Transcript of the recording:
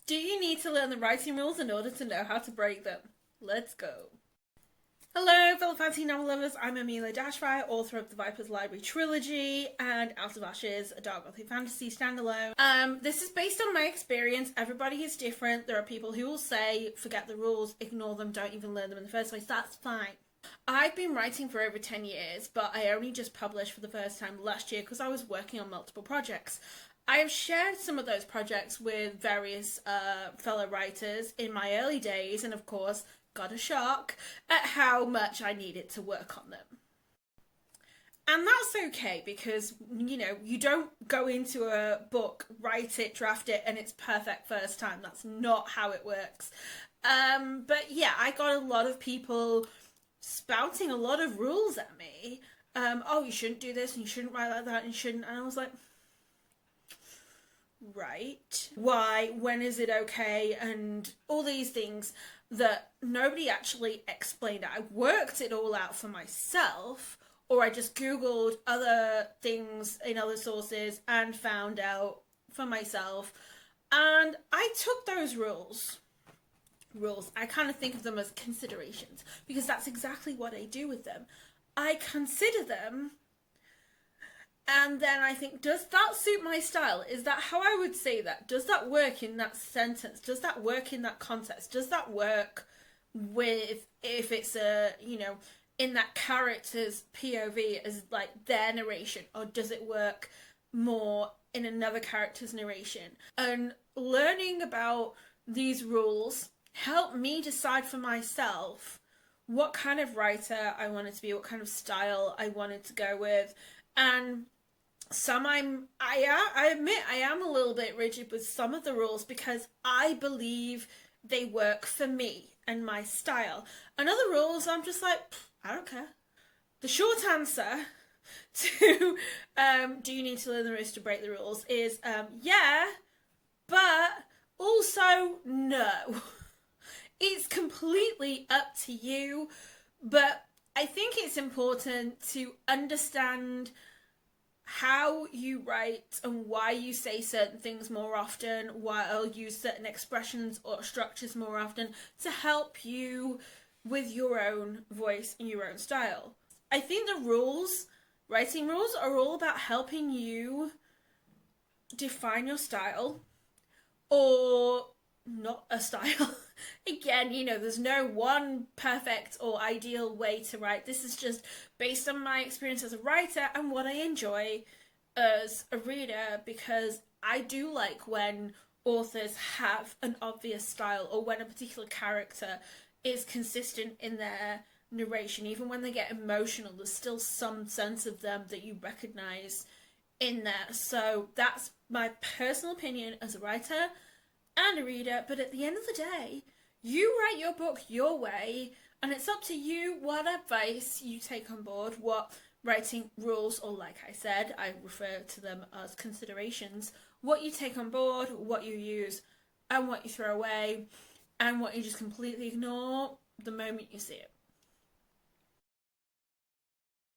Do you need to learn the writing rules in order to know how to break them? Let's go. Hello, fellow fantasy novel lovers. I'm Amelia Dashfire, author of the Viper's Library trilogy and Out of Ashes, a dark gothic fantasy standalone. This is based on my experience. Everybody is different. There are people who will say, forget the rules, ignore them, don't even learn them in the first place. That's fine. I've been writing for over 10 years, but I only just published for the first time last year because I was working on multiple projects. I have shared some of those projects with various fellow writers in my early days, and of course got a shock at how much I needed to work on them. And that's okay because, you know, you don't go into a book, write it, draft it, and it's perfect first time. That's not how it works. But yeah, I got a lot of people spouting a lot of rules at me. Oh, you shouldn't do this, and you shouldn't write like that, and you shouldn't. And I was like, right, why, when is it okay, and all these things that nobody actually explained. I worked it all out for myself, or I just googled other things in other sources and found out for myself, and I took those rules, I kind of think of them as considerations, because that's exactly what I do with them. I consider them, and then I think, does that suit my style? Is that how I would say that? Does that work in that sentence? Does that work in that context? Does that work with, if it's a, you know, in that character's POV as like their narration? Or does it work more in another character's narration? And learning about these rules helped me decide for myself what kind of writer I wanted to be, what kind of style I wanted to go with. And some I admit I am a little bit rigid with some of the rules because I believe they work for me and my style. And other rules I'm just like, I don't care. The short answer to do you need to learn the rules to break the rules is yeah, but also no. It's completely up to you, but I think it's important to understand how you write and why you say certain things more often, why I'll use certain expressions or structures more often to help you with your own voice and your own style. I think the rules, writing rules, are all about helping you define your style or not a style. Again, you know, there's no one perfect or ideal way to write. This is just based on my experience as a writer and what I enjoy as a reader, because I do like when authors have an obvious style or when a particular character is consistent in their narration. Even when they get emotional, there's still some sense of them that you recognize in there. So that's my personal opinion as a writer and a reader, but at the end of the day, you write your book your way, and it's up to you what advice you take on board, what writing rules, or like I said, I refer to them as considerations, what you take on board, what you use, and what you throw away, and what you just completely ignore the moment you see it.